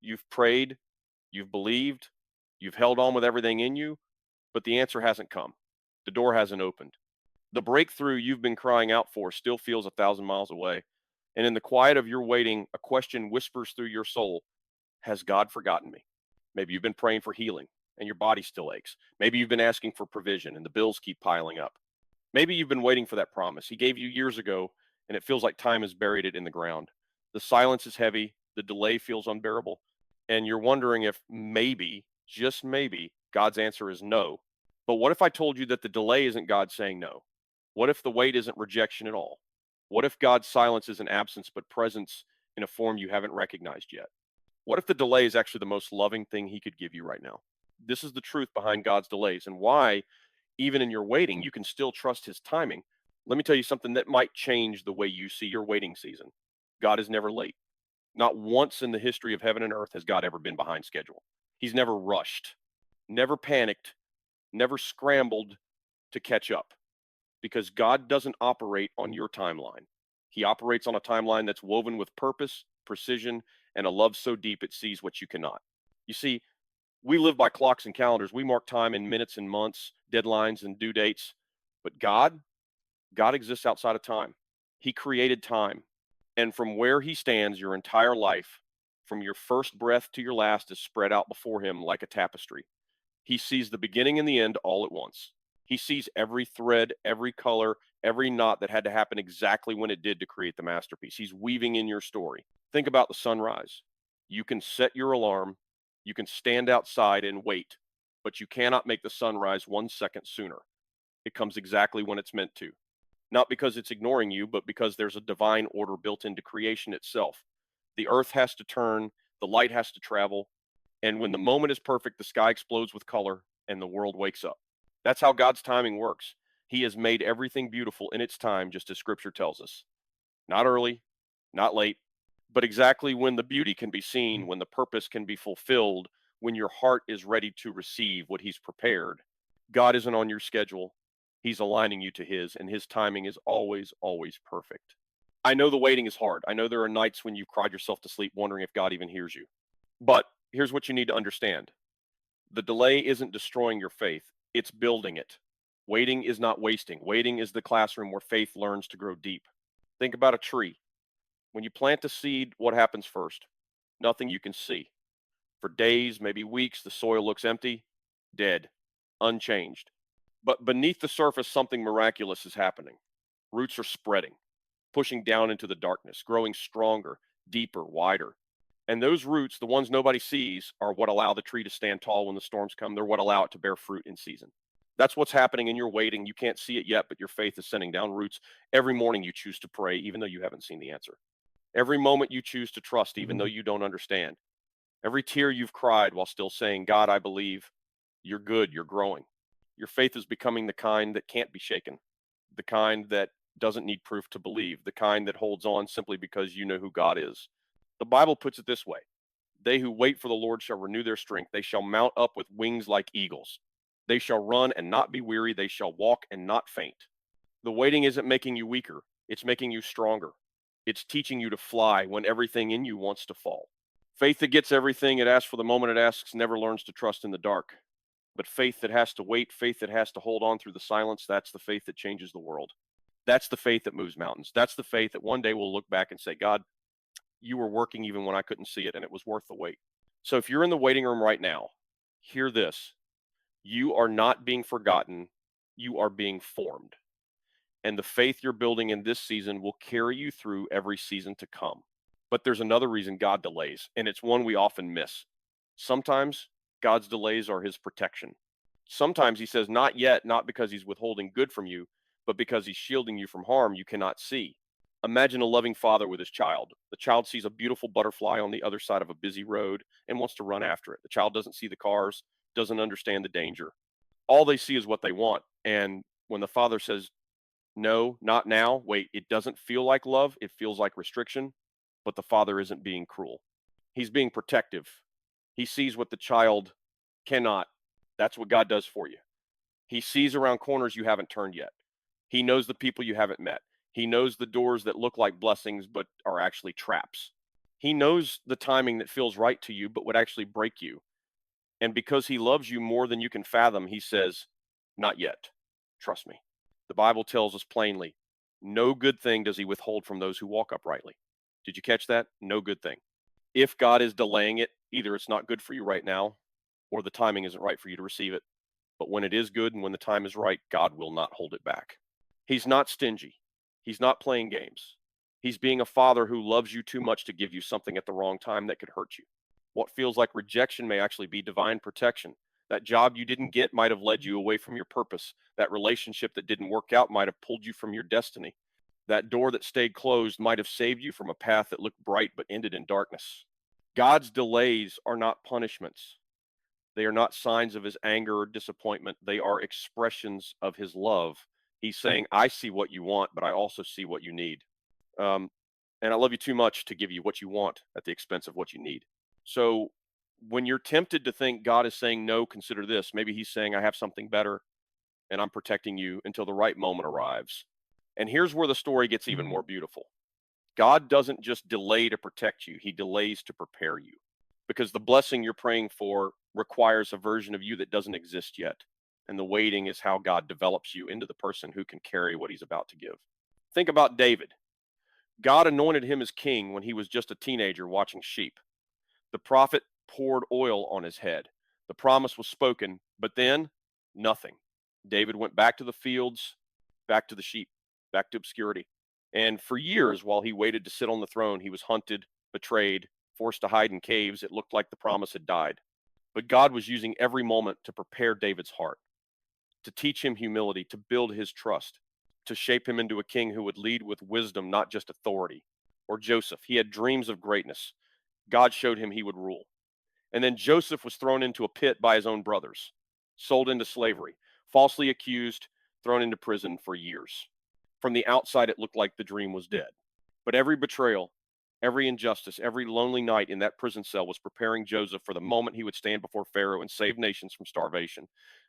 You've prayed, you've believed, you've held on with everything in you, but the answer hasn't come. The door hasn't opened. The breakthrough you've been crying out for still feels 1,000 miles away. And in the quiet of your waiting, a question whispers through your soul: Has God forgotten me? Maybe you've been praying for healing and your body still aches. Maybe you've been asking for provision and the bills keep piling up. Maybe you've been waiting for that promise He gave you years ago, and it feels like time has buried it in the ground. The silence is heavy, the delay feels unbearable, and you're wondering if maybe, just maybe, God's answer is no. But what if I told you that the delay isn't God saying no? What if the wait isn't rejection at all? What if God's silence isn't absence but presence in a form you haven't recognized yet? What if the delay is actually the most loving thing He could give you right now? This is the truth behind God's delays and why, even in your waiting, you can still trust His timing. Let me tell you something that might change the way you see your waiting season. God is never late. Not once in the history of heaven and earth has God ever been behind schedule. He's never rushed, never panicked, never scrambled to catch up, because God doesn't operate on your timeline. He operates on a timeline that's woven with purpose, precision, and a love so deep it sees what you cannot. You see, we live by clocks and calendars. We mark time in minutes and months, deadlines and due dates. But God exists outside of time. He created time. And from where He stands, your entire life, from your first breath to your last, is spread out before Him like a tapestry. He sees the beginning and the end all at once. He sees every thread, every color, every knot that had to happen exactly when it did to create the masterpiece. He's weaving in your story. Think about the sunrise. You can set your alarm, you can stand outside and wait, but you cannot make the sunrise 1 second sooner. It comes exactly when it's meant to. Not because it's ignoring you, but because there's a divine order built into creation itself. The earth has to turn, the light has to travel, and when the moment is perfect, the sky explodes with color and the world wakes up. That's how God's timing works. He has made everything beautiful in its time, just as Scripture tells us. Not early, not late, but exactly when the beauty can be seen, when the purpose can be fulfilled, when your heart is ready to receive what He's prepared. God isn't on your schedule. He's aligning you to His, and His timing is always, always perfect. I know the waiting is hard. I know there are nights when you've cried yourself to sleep wondering if God even hears you. But here's what you need to understand: the delay isn't destroying your faith, it's building it. Waiting is not wasting. Waiting is the classroom where faith learns to grow deep. Think about a tree. When you plant a seed, what happens first? Nothing you can see. For days, maybe weeks, the soil looks empty, dead, unchanged. But beneath the surface, something miraculous is happening. Roots are spreading, pushing down into the darkness, growing stronger, deeper, wider. And those roots, the ones nobody sees, are what allow the tree to stand tall when the storms come. They're what allow it to bear fruit in season. That's what's happening in your waiting. You can't see it yet, but your faith is sending down roots. Every morning you choose to pray, even though you haven't seen the answer. Every moment you choose to trust, even though you don't understand. Every tear you've cried while still saying, God, I believe. You're good, you're growing. Your faith is becoming the kind that can't be shaken, the kind that doesn't need proof to believe, the kind that holds on simply because you know who God is. The Bible puts it this way: They who wait for the Lord shall renew their strength. They shall mount up with wings like eagles. They shall run and not be weary. They shall walk and not faint. The waiting isn't making you weaker, it's making you stronger. It's teaching you to fly when everything in you wants to fall. Faith that gets everything it asks for the moment it asks never learns to trust in the dark. But faith that has to wait, faith that has to hold on through the silence, that's the faith that changes the world. That's the faith that moves mountains. That's the faith that one day we'll look back and say, God, you were working even when I couldn't see it, and it was worth the wait. So if you're in the waiting room right now, hear this: you are not being forgotten, you are being formed. And the faith you're building in this season will carry you through every season to come. But there's another reason God delays, and it's one we often miss. Sometimes God's delays are His protection. Sometimes He says, not yet, not because He's withholding good from you, but because He's shielding you from harm you cannot see. Imagine a loving father with his child. The child sees a beautiful butterfly on the other side of a busy road and wants to run after it. The child doesn't see the cars, doesn't understand the danger. All they see is what they want. And when the father says, no, not now, wait, it doesn't feel like love, it feels like restriction, but the father isn't being cruel. He's being protective. He sees what the child cannot. That's what God does for you. He sees around corners you haven't turned yet. He knows the people you haven't met. He knows the doors that look like blessings but are actually traps. He knows the timing that feels right to you, but would actually break you. And because he loves you more than you can fathom, he says, not yet. Trust me. The Bible tells us plainly, no good thing does he withhold from those who walk uprightly. Did you catch that? No good thing. If God is delaying it, either it's not good for you right now, or the timing isn't right for you to receive it. But when it is good and when the time is right, God will not hold it back. He's not stingy. He's not playing games. He's being a father who loves you too much to give you something at the wrong time that could hurt you. What feels like rejection may actually be divine protection. That job you didn't get might have led you away from your purpose. That relationship that didn't work out might have pulled you from your destiny. That door that stayed closed might have saved you from a path that looked bright but ended in darkness. God's delays are not punishments. They are not signs of his anger or disappointment. They are expressions of his love. He's saying, I see what you want, but I also see what you need. Um, and I love you too much to give you what you want at the expense of what you need. So when you're tempted to think God is saying no, consider this. Maybe he's saying, I have something better and I'm protecting you until the right moment arrives. And here's where the story gets even more beautiful. God doesn't just delay to protect you, he delays to prepare you because the blessing you're praying for requires a version of you that doesn't exist yet. And the waiting is how God develops you into the person who can carry what he's about to give. Think about David. God anointed him as king when he was just a teenager watching sheep. The prophet poured oil on his head. The promise was spoken, but then nothing. David went back to the fields, back to the sheep, back to obscurity. And for years, while he waited to sit on the throne, he was hunted, betrayed, forced to hide in caves. It looked like the promise had died. But God was using every moment to prepare David's heart, to teach him humility, to build his trust, to shape him into a king who would lead with wisdom, not just authority. Or Joseph, he had dreams of greatness. God showed him he would rule. And then Joseph was thrown into a pit by his own brothers, sold into slavery, falsely accused, thrown into prison for years. From the outside, it looked like the dream was dead. But every betrayal, every injustice, every lonely night in that prison cell was preparing Joseph for the moment he would stand before Pharaoh and save nations from starvation.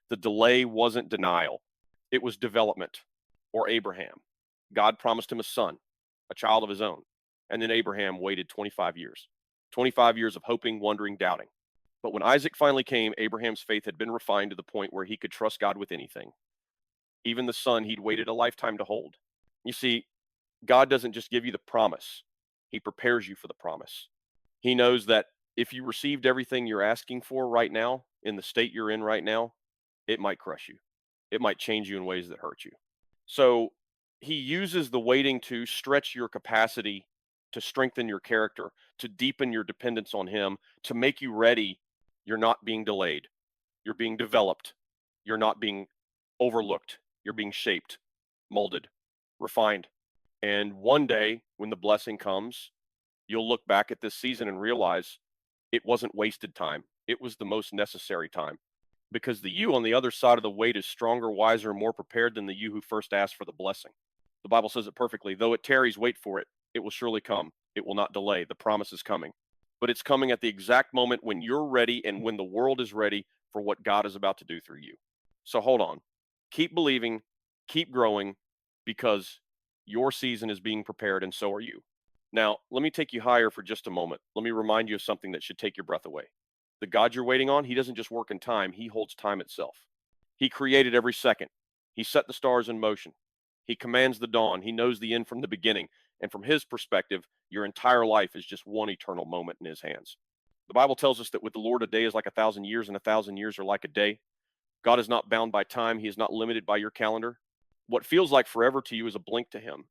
The delay wasn't denial, it was development. Or Abraham. God promised him a son, a child of his own. And then Abraham waited 25 years. 25 years of hoping, wondering, doubting. But when Isaac finally came, Abraham's faith had been refined to the point where he could trust God with anything, even the son he'd waited a lifetime to hold. You see, God doesn't just give you the promise, he prepares you for the promise. He knows that if you received everything you're asking for right now, in the state you're in right now, it might crush you. It might change you in ways that hurt you. So he uses the waiting to stretch your capacity, to strengthen your character, to deepen your dependence on him, to make you ready. You're not being delayed. You're being developed. You're not being overlooked. You're being shaped, molded, refined. And one day, when the blessing comes, you'll look back at this season and realize it wasn't wasted time. It was the most necessary time because the you on the other side of the wait is stronger, wiser, and more prepared than the you who first asked for the blessing. The Bible says it perfectly. Though it tarries, wait for it. It will surely come. It will not delay. The promise is coming. But it's coming at the exact moment when you're ready and when the world is ready for what God is about to do through you. So hold on. Keep believing, keep growing, because your season is being prepared and so are you. Now, let me take you higher for just a moment. Let me remind you of something that should take your breath away. The God you're waiting on, he doesn't just work in time, he holds time itself. He created every second. He set the stars in motion. He commands the dawn. He knows the end from the beginning. And from his perspective, your entire life is just one eternal moment in his hands. The Bible tells us that with the Lord, a day is like 1,000 years, and 1,000 years are like a day. God is not bound by time. He is not limited by your calendar. What feels like forever to you is a blink to him.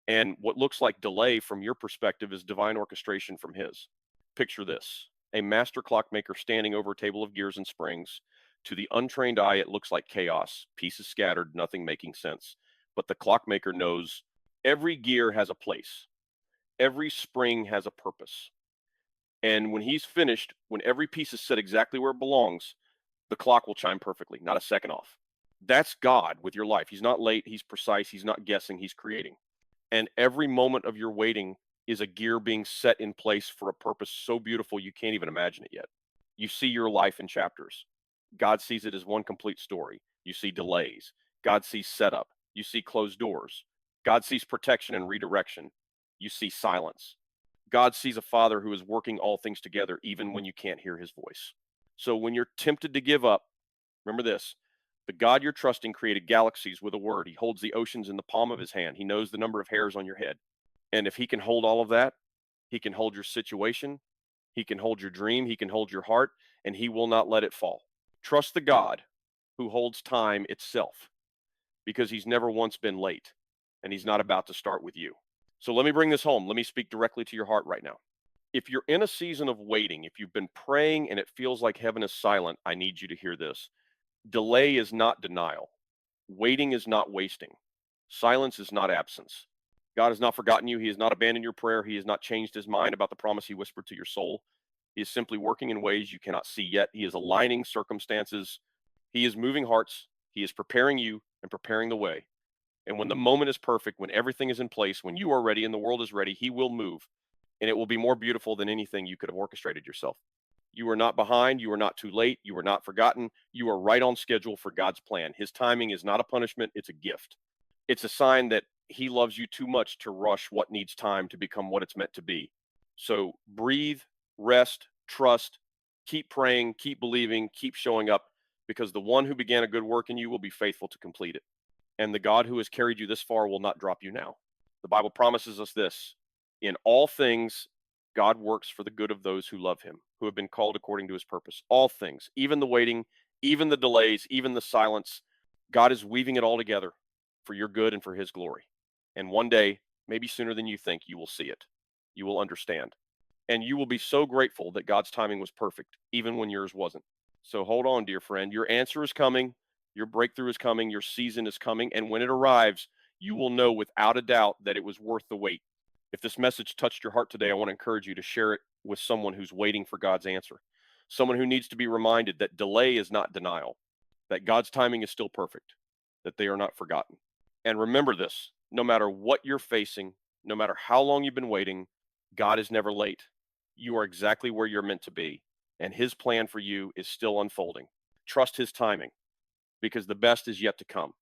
And what looks like delay from your perspective is divine orchestration from his. Picture this: a master clockmaker standing over a table of gears and springs. To the untrained eye, it looks like chaos, pieces scattered, nothing making sense. But the clockmaker knows every gear has a place, every spring has a purpose. And when he's finished, when every piece is set exactly where it belongs, the clock will chime perfectly, not a second off. That's God with your life. He's not late, he's precise, he's not guessing, he's creating. And every moment of your waiting is a gear being set in place for a purpose so beautiful you can't even imagine it yet. You see your life in chapters. God sees it as one complete story. You see delays. God sees setup. You see closed doors. God sees protection and redirection. You see silence. God sees a father who is working all things together, even when you can't hear his voice. So when you're tempted to give up, remember this: the God you're trusting created galaxies with a word. He holds the oceans in the palm of his hand. He knows the number of hairs on your head. And if he can hold all of that, he can hold your situation, he can hold your dream, he can hold your heart, and he will not let it fall. Trust the God who holds time itself, because he's never once been late, and he's not about to start with you. So let me bring this home. Let me speak directly to your heart right now. If you're in a season of waiting, if you've been praying and it feels like heaven is silent, I need you to hear this. Delay is not denial. Waiting is not wasting. Silence is not absence. God has not forgotten you. He has not abandoned your prayer. He has not changed his mind about the promise he whispered to your soul. He is simply working in ways you cannot see yet. He is aligning circumstances. He is moving hearts. He is preparing you and preparing the way. And when the moment is perfect, when everything is in place, when you are ready and the world is ready, he will move. And it will be more beautiful than anything you could have orchestrated yourself. You are not behind. You are not too late. You are not forgotten. You are right on schedule for God's plan. His timing is not a punishment, it's a gift. It's a sign that he loves you too much to rush what needs time to become what it's meant to be. So breathe, rest, trust, keep praying, keep believing, keep showing up, because the one who began a good work in you will be faithful to complete it. And the God who has carried you this far will not drop you now. The Bible promises us this: in all things, God works for the good of those who love him, who have been called according to his purpose. All things, even the waiting, even the delays, even the silence, God is weaving it all together for your good and for his glory. And one day, maybe sooner than you think, you will see it. You will understand. And you will be so grateful that God's timing was perfect, even when yours wasn't. So hold on, dear friend. Your answer is coming. Your breakthrough is coming. Your season is coming. And when it arrives, you will know without a doubt that it was worth the wait. If this message touched your heart today, I want to encourage you to share it with someone who's waiting for God's answer, someone who needs to be reminded that delay is not denial, that God's timing is still perfect, that they are not forgotten. And remember this: no matter what you're facing, no matter how long you've been waiting, God is never late. You are exactly where you're meant to be, and his plan for you is still unfolding. Trust his timing, because the best is yet to come.